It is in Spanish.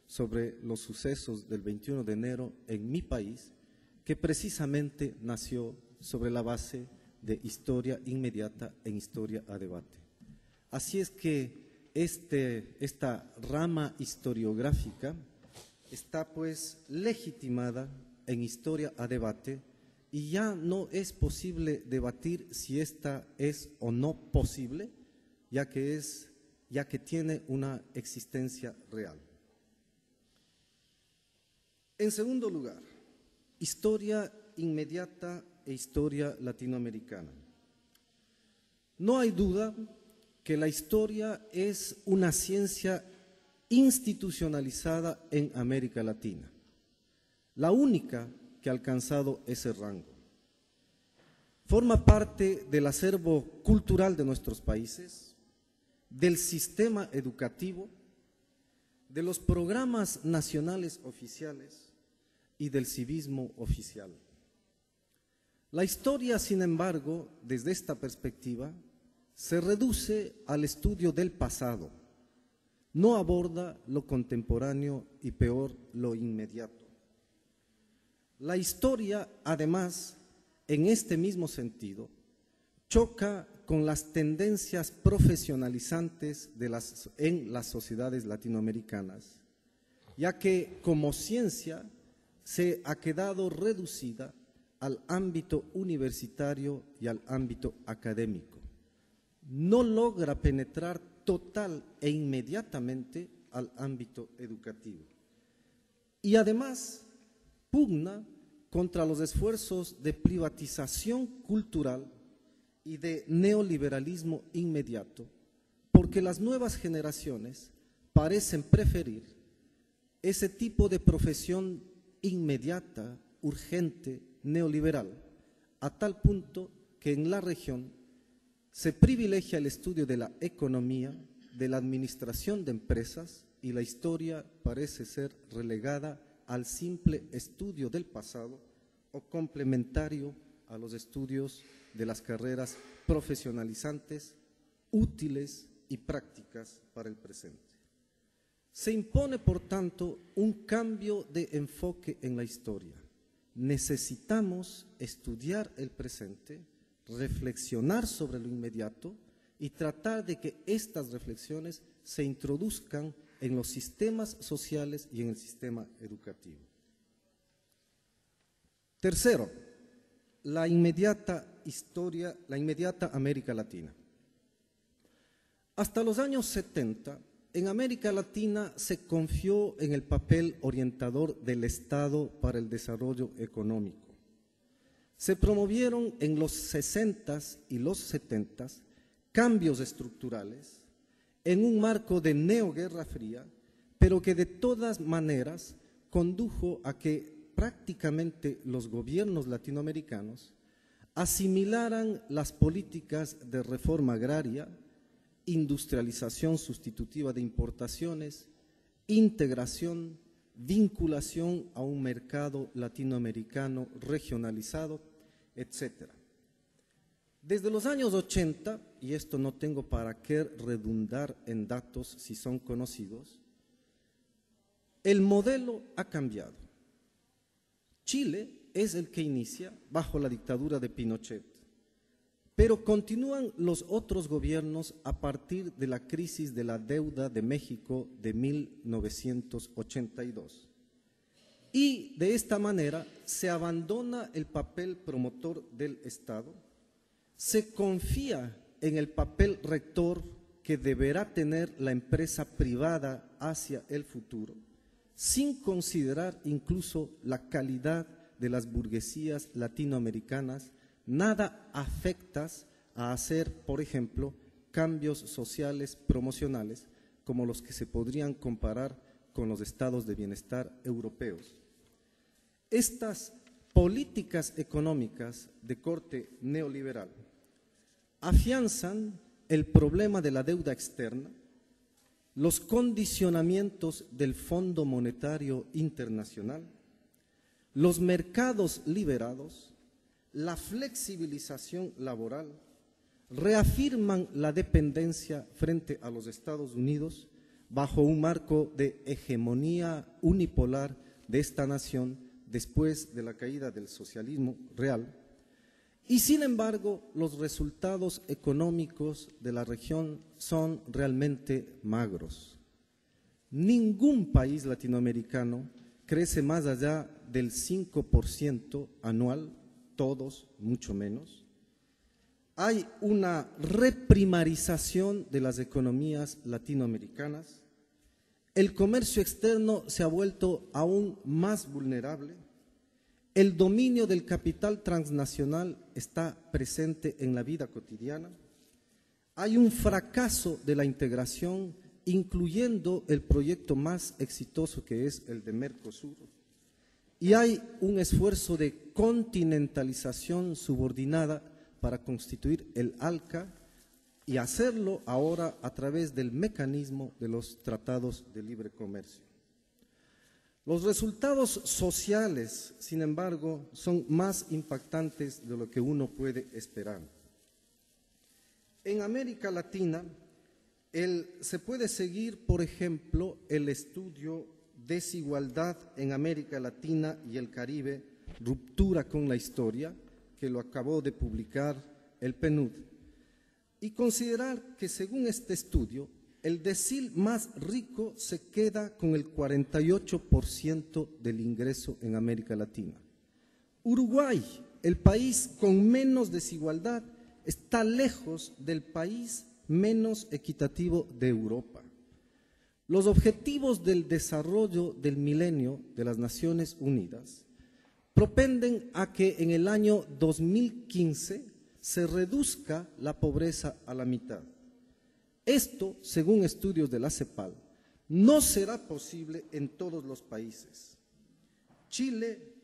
sobre los sucesos del 21 de enero en mi país, que precisamente nació sobre la base de historia inmediata en historia a debate. Así es que esta rama historiográfica está pues legitimada en historia a debate y ya no es posible debatir si esta es o no posible, ya que tiene una existencia real. En segundo lugar, historia inmediata e historia latinoamericana. No hay duda que la historia es una ciencia institucionalizada en América Latina, la única que ha alcanzado ese rango. Forma parte del acervo cultural de nuestros países, del sistema educativo, de los programas nacionales oficiales y del civismo oficial. La historia, sin embargo, desde esta perspectiva, se reduce al estudio del pasado, no aborda lo contemporáneo y peor, lo inmediato. La historia, además, en este mismo sentido, choca con las tendencias profesionalizantes en las sociedades latinoamericanas, ya que como ciencia se ha quedado reducida al ámbito universitario y al ámbito académico. No logra penetrar total e inmediatamente al ámbito educativo. Y además pugna contra los esfuerzos de privatización cultural y de neoliberalismo inmediato, porque las nuevas generaciones parecen preferir ese tipo de profesión inmediata, urgente, neoliberal, a tal punto que en la región se privilegia el estudio de la economía, de la administración de empresas, y la historia parece ser relegada al simple estudio del pasado o complementario a los estudios de las carreras profesionalizantes, útiles y prácticas para el presente. Se impone, por tanto, un cambio de enfoque en la historia. Necesitamos estudiar el presente, reflexionar sobre lo inmediato y tratar de que estas reflexiones se introduzcan en los sistemas sociales y en el sistema educativo. Tercero, la inmediata América Latina. Hasta los años 70, en América Latina se confió en el papel orientador del Estado para el desarrollo económico. Se promovieron en los 60s y los 70s cambios estructurales en un marco de neoguerra fría, pero que de todas maneras condujo a que prácticamente los gobiernos latinoamericanos asimilaran las políticas de reforma agraria, industrialización sustitutiva de importaciones, integración, vinculación a un mercado latinoamericano regionalizado, etc. Desde los años 80, y esto no tengo para qué redundar en datos si son conocidos, el modelo ha cambiado. Chile es el que inicia bajo la dictadura de Pinochet, pero continúan los otros gobiernos a partir de la crisis de la deuda de México de 1982. Y de esta manera se abandona el papel promotor del Estado, se confía en el papel rector que deberá tener la empresa privada hacia el futuro, sin considerar incluso la calidad de las burguesías latinoamericanas, nada afectas a hacer, por ejemplo, cambios sociales promocionales como los que se podrían comparar con los estados de bienestar europeos. Estas políticas económicas de corte neoliberal afianzan el problema de la deuda externa, los condicionamientos del Fondo Monetario Internacional, los mercados liberados, la flexibilización laboral, reafirman la dependencia frente a los Estados Unidos, bajo un marco de hegemonía unipolar de esta nación después de la caída del socialismo real. Y sin embargo, los resultados económicos de la región son realmente magros. Ningún país latinoamericano crece más allá del 5% anual, todos mucho menos. Hay una reprimarización de las economías latinoamericanas. El comercio externo se ha vuelto aún más vulnerable. El dominio del capital transnacional está presente en la vida cotidiana. Hay un fracaso de la integración, incluyendo el proyecto más exitoso que es el de Mercosur. Y hay un esfuerzo de continentalización subordinada para constituir el ALCA y hacerlo ahora a través del mecanismo de los tratados de libre comercio. Los resultados sociales, sin embargo, son más impactantes de lo que uno puede esperar. En América Latina, se puede seguir, por ejemplo, el estudio Desigualdad en América Latina y el Caribe, ruptura con la historia, que lo acabó de publicar el PNUD, y considerar que según este estudio, el decil más rico se queda con el 48% del ingreso en América Latina. Uruguay, el país con menos desigualdad, está lejos del país menos equitativo de Europa. Los objetivos del desarrollo del milenio de las Naciones Unidas propenden a que en el año 2015 se reduzca la pobreza a la mitad. Esto, según estudios de la CEPAL, no será posible en todos los países. Chile